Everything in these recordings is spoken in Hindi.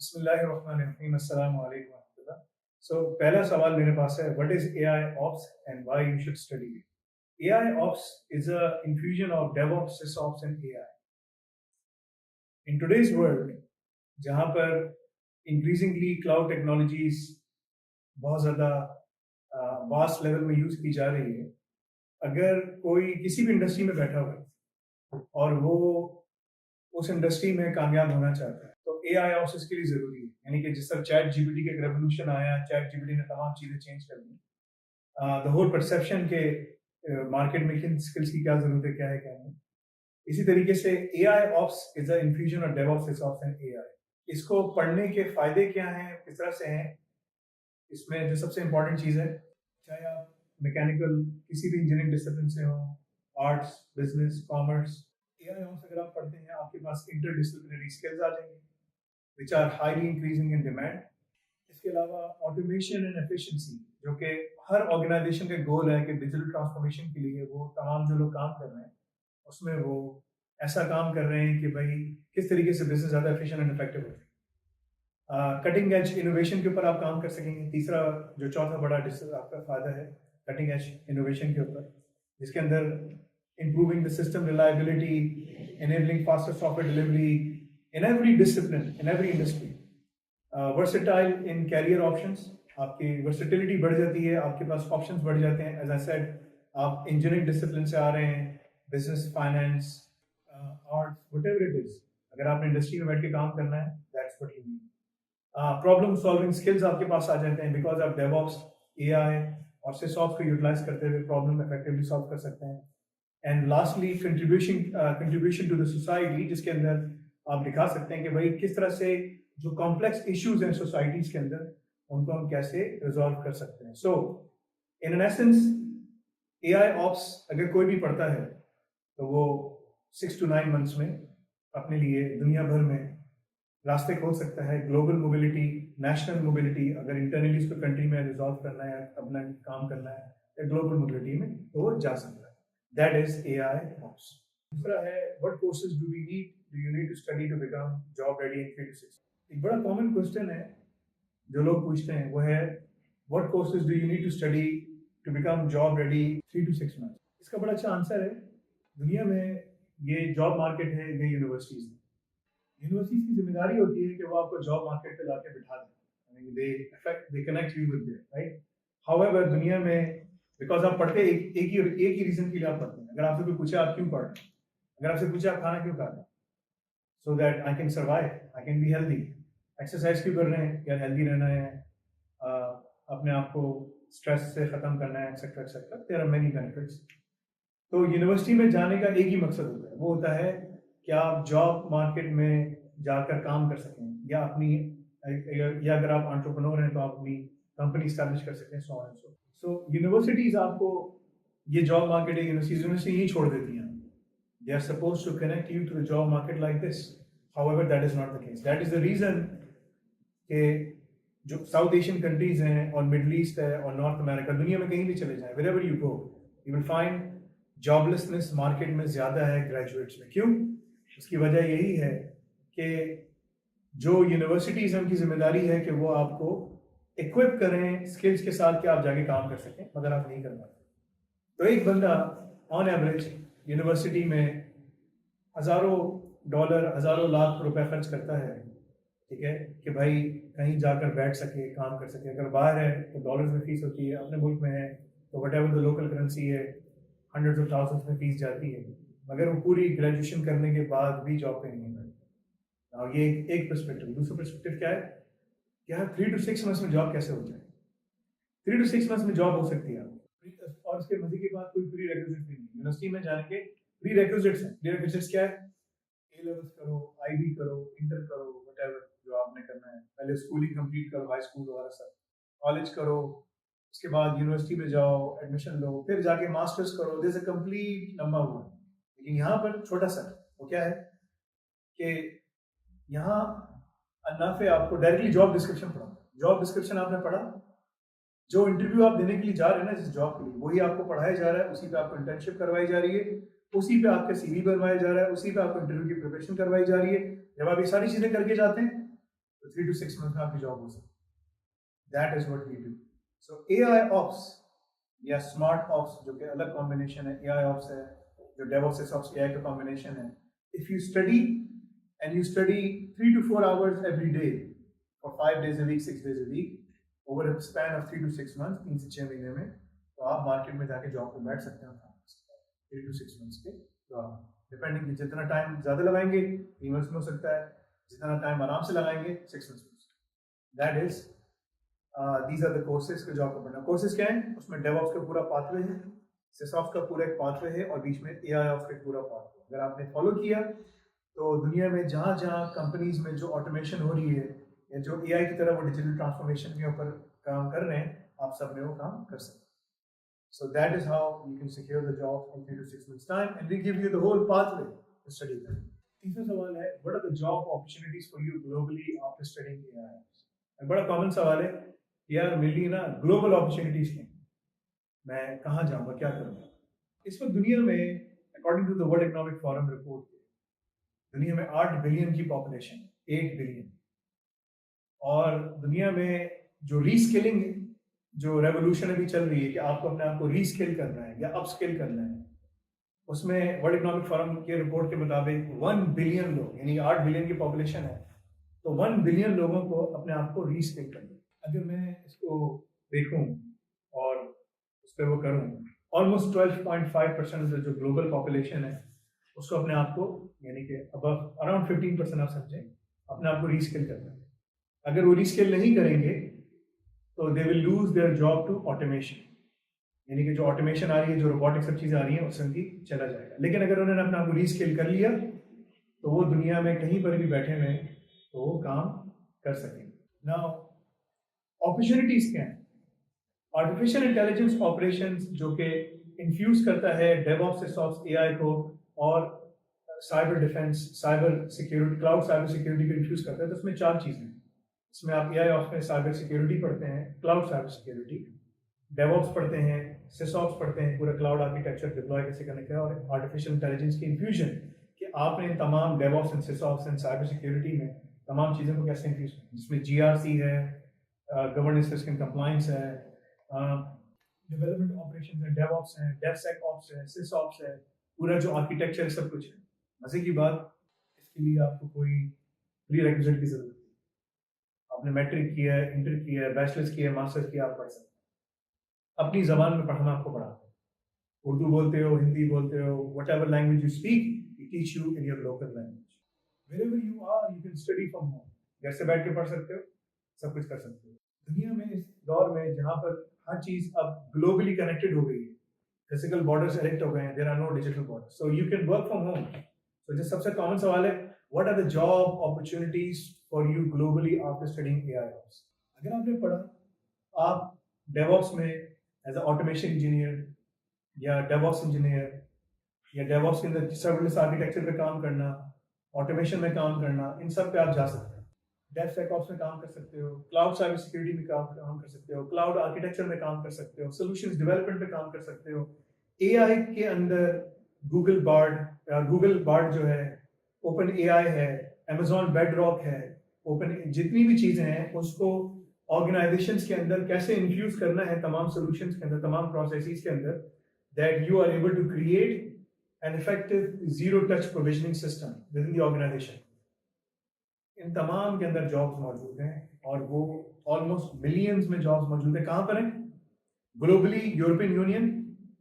बिस्मिल्लाहिर्रहमानिर्रहीम, अस्सलाम वालेकुम वरहमतुल्लाह। सो पहला सवाल मेरे पास है, what is AI ops and why you should study it? AI ops is a infusion of DevOps, SysOps and AI. In today's world, जहाँ पर increasingly cloud technologies बहुत ज़्यादा वास्ट लेवल में यूज़ की जा रही है, अगर कोई किसी भी इंडस्ट्री में बैठा हुआ है और वो उस इंडस्ट्री में कामयाब होना चाहता है तो एआई ऑप्स इसके लिए ज़रूरी है। यानी कि जिस तरह चैट जीपीटी का एक रेवोल्यूशन आया, चैट जीपीटी ने तमाम चीज़ें चेंज कर दी। द होल परसेप्शन के मार्केट में किन स्किल्स की क्या ज़रूरत है, क्या है क्या नहीं। इसी तरीके से AI ops is a infusion of DevOps, SysOps and AI. इसको पढ़ने के फायदे क्या हैं, किस तरह से हैं, इसमें जो सबसे इंपॉर्टेंट चीज़ है, चाहे आप मैकेनिकल किसी भी इंजीनियरिंग डिसिप्लिन से हो, arts, business, commerce, AI ops अगर आप पढ़ते हैं आपके पास इंटरडिसिप्लिनरी स्किल्स आ जाएंगे which are highly increasing in demand. इसके अलावा ऑटोमेशन एंड एफिशिएंसी, जो कि हर ऑर्गेनाइजेशन का गोल है कि डिजिटल ट्रांसफॉर्मेशन के लिए वो तमाम जो लोग काम कर रहे हैं उसमें वो ऐसा काम कर रहे हैं कि भाई किस तरीके से बिजनेस ज़्यादा एफिशिएंट एंड इफेक्टिव हो। कटिंग एज इनोवेशन के ऊपर आप काम कर सकेंगे। तीसरा जो चौथा बड़ा आपका फायदा है कटिंग एज इनोवेशन के ऊपर, जिसके अंदर improving the system reliability, enabling faster software delivery in every discipline, in every industry. Versatile in career options, आपकी versatility बढ़ जाती है, आपके पास options बढ़ जाते हैं। As I said, आप engineering discipline से आ रहे हैं, business, finance, arts, whatever it is, अगर आपने industry में बैठ के काम करना है, that's what you need. Problem solving skills आपके पास आ जाते हैं because आप DevOps, AI और SysOps को utilize करते हुए problem effectively solve कर सकते हैं। And lastly contribution to the society, जिसके अंदर आप दिखा सकते हैं कि भाई किस तरह से जो कॉम्प्लेक्स इश्यूज हैं सोसाइटीज के अंदर उनको हम कैसे रिजॉल्व कर सकते हैं। So in an essence AI ops अगर कोई भी पढ़ता है तो वो 6 to 9 मंथ्स में अपने लिए दुनिया भर में रास्ते खोल सकता है। ग्लोबल मोबिलिटी, नेशनल मोबिलिटी, अगर इंटरनली इसको कंट्री में रिजॉल्व करना है, अपना काम करना है, या ग्लोबल मोबिलिटी में तो वो जा सकता है। That is AI Ops. दूसरा है, what courses do you need to study to become job ready in 3 to 6? एक बड़ा कॉमन क्वेश्चन है जो लोग पूछते हैं, वो है what courses do you need to study to become job ready 3 to 6 months? इसका बड़ा अच्छा आंसर है, दुनिया में ये जॉब मार्केट है, ये यूनिवर्सिटीज है। यूनिवर्सिटीज की जिम्मेदारी होती है कि वो आपको जॉब मार्केट पे लाके बिठा दें। they connect you with them, right? However, दुनिया में बिकॉज आप पढ़ते एक ही रीजन के लिए आप पढ़ते हैं। अगर आपसे कोई पूछे आप क्यों पढ़ रहे हैं, अगर आपसे पूछे आप खाना क्यों खा रहे हैं, so that I can survive, I can be healthy. Exercise क्यों कर रहे हैं, या हेल्दी रहना है, अपने आप को स्ट्रेस से खत्म करना है, etcetera etcetera. There are many benefits. तो यूनिवर्सिटी में जाने का एक ही मकसद होता है, वो होता है कि आप जॉब मार्केट में जाकर काम कर सकें, या अपनी या अगर आप एंटरप्रेन्योर हैं तो आप अपनी कंपनी स्टैब्लिश कर सकते हैं, so on and so. So universities आपको ये जॉब मार्केट है, यूनिवर्सिटी ही छोड़ देती हैं। They are suppose to connect you to the job market like this. However that is not the case. That is the reason कि जो साउथ एशियन कंट्रीज हैं और मिडल ईस्ट है और नॉर्थ अमेरिका, दुनिया में कहीं भी चले जाएं, wherever you go you will find joblessness market में ज़्यादा है ग्रेजुएट्स में। क्यों? उसकी वजह यही है कि जो यूनिवर्सिटीज़ हैं उनकी जिम्मेदारी है कि वो आपको इक्विप करें स्किल्स के साथ कि आप जाके काम कर सकें, मगर आप नहीं कर पाते। तो एक बंदा ऑन एवरेज यूनिवर्सिटी में हज़ारों डॉलर, हज़ारों लाख रुपए खर्च करता है, ठीक है, कि भाई कहीं जाकर बैठ सके, काम कर सके। अगर बाहर है तो डॉलर्स में फीस होती है, अपने मुल्क में है तो what ever the local currency है, हंड्रेड्स ऑफ थाउजेंड्स में फीस जाती है, मगर वो पूरी ग्रेजुएशन करने के बाद भी जॉब पे नहीं मिलती। और ये एक पर्सपेक्टिव। दूसरा पर्सपेक्टिव क्या है कि हाँ 3 to 6 मंथ्स में जॉब कैसे हो जाए। 3 to 6 मंथ्स में जॉब हो सकती है और उसके मजे के बाद कोई प्री रेक्विजिट नहीं है। यूनिवर्सिटी में जाने के प्री रेक्विजिट्स हैं। प्री रेक्विजिट्स क्या है? ए लेवल्स करो, आईबी करो, इंटर करो, व्हाटएवर जो आपने करना है। पहले स्कूलिंग कंप्लीट करो, हाई स्कूल वगैरह सब, कॉलेज करो, उसके बाद यूनिवर्सिटी में जाओ, एडमिशन लो, फिर जाके मास्टर्स करो। दिस अ कंप्लीट लंबा हुआ। लेकिन यहाँ पर छोटा सा वो क्या है कि यहाँ अन्नाफ है आपको डायरेक्टली जॉब डिस्क्रिप्शन पढ़ा। जॉब डिस्क्रिप्शन आपने पढ़ा, जो इंटरव्यू आप देने के लिए जा रहे हैं ना जिस जॉब के लिए, वही आपको पढ़ाया जा रहा है, उसी पे आपको इंटर्नशिप करवाई जा रही है, उसी पे आपका सीवी बनवाया जा रहा है, उसी पे आपको इंटरव्यू की प्रिपरेशन करवाई जा रही है। जब आप ये सारी चीजें करके जाते हैं तो 3 to 6 months में आपकी जॉब हो सकती है। That is what we do. So AI ops या स्मार्ट ऑप्स, जो कि अलग कॉम्बिनेशन है, AI ऑप्स है, जो DevOps SysOps AI का कॉम्बिनेशन है। If you study and you study 3 to 4 hours every day for 5 days a week, 6 days a week, over a span of 3 to 6 months, 3 से 6 महीने में, तो आप मार्केट में जाके जॉब पे बैठ सकते हैं 3 to 6 months के। तो डिपेंडिंग, जितना टाइम ज़्यादा लगाएंगे 3 months में हो सकता है, जितना टाइम आराम से लगाएंगे 6 months में। That is these are the courses का जॉब का पढ़ना। कोर्सेज क्या है? उसमें DevOps का पूरा पाथवे है, SysOps का पूरा एक पाथवे है, और बीच में AI ऑप्स का पूरा पाथवे। अगर आपने फॉलो किया तो दुनिया में जहाँ जहाँ कंपनीज में जो ऑटोमेशन हो रही है, या जो AI की तरह वो डिजिटल ट्रांसफॉर्मेशन के ऊपर काम कर रहे हैं, आप सब में वो काम कर सकते हैं। So that is how you can secure the job in 3 to 6 months time, and we give you the whole pathway to study that. तीसरा सवाल है, what are the job opportunities for you globally after studying AI? बड़ा कॉमन सवाल है, यार मेरी ना ग्लोबल अपॉर्चुनिटीज हैं, मैं कहाँ जाऊँगा, क्या करूँगा? इस वक्त दुनिया में according to the world economic forum report, दुनिया में 8 बिलियन की पॉपुलेशन, 8 बिलियन। और दुनिया में जो रीस्किलिंग, जो रेवोल्यूशन अभी चल रही है कि आपको अपने आप को रीस्किल करना है या अपस्किल करना है, उसमें वर्ल्ड इकोनॉमिक फोरम के रिपोर्ट के मुताबिक 1 बिलियन लोग, यानी 8 बिलियन की पॉपुलेशन है, तो 1 बिलियन लोगों को अपने आप को रीस्किल करना है। अगर मैं इसको देखूं और उस पर वो करूं, ऑलमोस्ट 12.5% जो ग्लोबल पॉपुलेशन है उसको अपने आप को, यानी कि अबव अराउंड 15% आप समझें, अपने आप को रीस्किल करना है। अगर वो रीस्किल नहीं करेंगे तो they will lose their job to automation, यानी कि जो ऑटोमेशन आ रही है, जो रोबोटिक सब चीज़ें आ रही हैं, उससे उनकी चला जाएगा। लेकिन अगर उन्होंने अपने आप को रीस्किल कर लिया तो वो दुनिया में कहीं पर भी बैठे हुए तो वो काम कर सकेंगे। नाउ अपॉर्चुनिटीज क्या है? आर्टिफिशियल इंटेलिजेंस ऑपरेशंस जो कि इन्फ्यूज करता है DevOps SysOps AI को, और cyber defence, cyber security, cloud cyber security को इन्फ्यूज करता है। तो उसमें 4 चीज़ें हैं। इसमें आप AI ऑप्स में साइबर सिक्योरिटी पढ़ते हैं, क्लाउड साइबर सिक्योरिटी, DevOps पढ़ते हैं, SysOps पढ़ते हैं, पूरा क्लाउड आर्किटेक्चर डिप्लॉय कैसे करने का, और आर्टिफिशियल इंटेलिजेंस की इन्फ्यूजन कि आपने इन तमाम DevOps and SysOps and cyber security में तमाम चीज़ों को कैसे इन्फ्यूज करना, जिसमें GRC है, गवर्नेंस रिस्क एंड कंप्लायंस है, डेवलपमेंट ऑपरेशन है, DevOps है, DevSecOps है, SysOps है, पूरा जो आर्किटेक्चर सब कुछ है। मजे की बात, इसके लिए आपको कोई प्री रिक्विजिट की जरूरत नहीं। आपने मैट्रिक किया है, इंटर किया है, बैचलर्स किया है, मास्टर्स किया, आप पढ़ सकते हैं। अपनी जबान में पढ़ना आपको पढ़ाते हैं। उर्दू बोलते हो, हिंदी बोलते हो, whatever language you speak, we teach you in your local language. Wherever you are you can study from home. घर से बैठ के पढ़ सकते हो, सब कुछ कर सकते हो। दुनिया में इस दौर में जहाँ पर हर चीज अब ग्लोबली कनेक्टेड हो गई है, फिजिकल बॉर्डर्स एरेक्ट हो गए हैं, there are no digital borders, so you can work from home. तो जो सबसे कॉमन सवाल है, what are the job opportunities for you globally after studying AI ops? अगर आपने पढ़ा, आप DevOps में एज अ ऑटोमेशन इंजीनियर या DevOps इंजीनियर या DevOps के अंदर सर्वलेस आर्किटेक्चर पे काम करना, ऑटोमेशन में काम करना, इन सब पे आप जा सकते हैं। DevSecOps में काम कर सकते हो, क्लाउड साइबर सिक्योरिटी में काम कर सकते हो, क्लाउड आर्किटेक्चर में काम कर सकते हो, सॉल्यूशंस डेवलपमेंट में काम कर सकते हो। AI के अंदर गूगल बार्ड जो है, ओपन AI है, Amazon बेडरॉक है, ओपन, जितनी भी चीजें हैं उसको ऑर्गेनाइजेशंस के अंदर कैसे इन्फ्यूज करना है, तमाम सॉल्यूशंस के अंदर, तमाम प्रोसेसेस के अंदर, that you are able to create an effective zero touch provisioning system within the organisation. इन तमाम के अंदर जॉब्स मौजूद हैं, और वो ऑलमोस्ट मिलियंस में जॉब्स मौजूद है। कहाँ पर हैं? Globally, European union,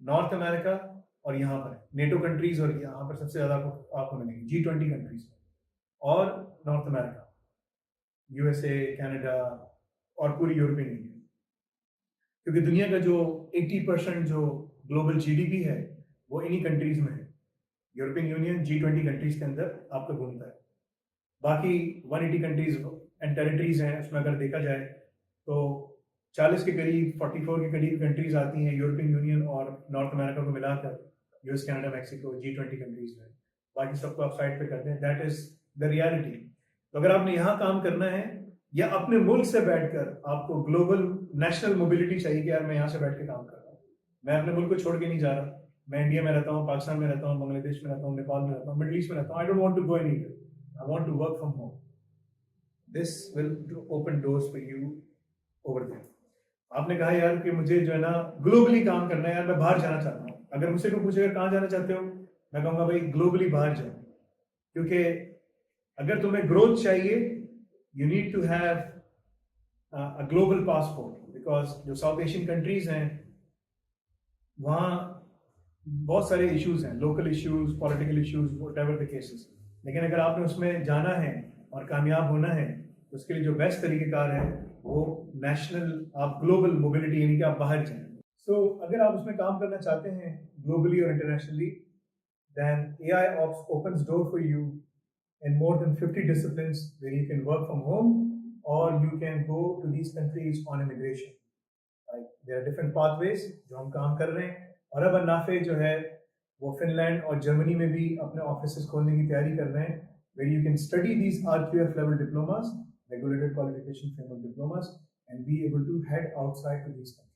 north America, और यहाँ पर नेटो कंट्रीज, और यहाँ पर सबसे ज्यादा आपको मिलेंगे G20 कंट्रीज, और नॉर्थ अमेरिका, USA, कनाडा, और पूरी यूरोपियन यूनियन। क्योंकि दुनिया का जो 80% जो ग्लोबल GDP है वो इन्हीं कंट्रीज में है। यूरोपियन यूनियन G20 कंट्रीज के अंदर आपका घूमता है। बाकी 180 कंट्रीज एंड टेरिटरीज हैं, उसमें अगर देखा जाए तो 40 के करीब, 44 के करीब कंट्रीज आती हैं यूरोपियन यूनियन और नॉर्थ अमेरिका को मिलाकर, US, Canada, Mexico, G20 countries में। बाकी सबको आप साइड पे करते हैं, दैट इज द रियलिटी। तो अगर आपने यहाँ काम करना है, या अपने मुल्क से बैठकर आपको ग्लोबल नेशनल मोबिलिटी चाहिए कि यार मैं यहाँ से बैठ के काम कर रहा हूँ, मैं अपने मुल्क को छोड़ के नहीं जा रहा, मैं इंडिया में रहता हूँ, पाकिस्तान में रहता हूँ, बांग्लादेश में रहता हूँ, नेपाल में रहता हूँ, मिडिल ईस्ट में रहता हूँ, I don't want to go anywhere, I want to work from home. this will open doors for you over there. आपने कहा यार कि मुझे जो है ना ग्लोबली काम करना है यार, मैं बाहर जाना चाहता हूँ. अगर मुझसे कोई पूछेगा कहाँ जाना चाहते हो, मैं कहूँगा भाई ग्लोबली बाहर जाओ, क्योंकि अगर तुम्हें ग्रोथ चाहिए you need to have a global passport, because जो साउथ एशियन कंट्रीज हैं वहाँ बहुत सारे इश्यूज हैं, local issues, political issues, whatever the cases. लेकिन अगर आपने उसमें जाना है और कामयाब होना है तो उसके लिए जो बेस्ट तरीक़ेकार है वो नेशनल, आप ग्लोबल मोबिलिटी, यानी कि आप बाहर जाएं. सो अगर आप उसमें काम करना चाहते हैं ग्लोबली और internationally, then AI Ops opens door for you in more than 50 disciplines where you can work from home or you can go to these countries on immigration. Like there are different pathways जो हम काम कर रहे हैं. और अब अन्नाफे जो है वो फिनलैंड और जर्मनी में भी अपने ऑफिसेस खोलने की तैयारी कर रहे हैं, where you can study these RQF level diplomas, regulated qualification framework diplomas, and be able to head outside to these countries.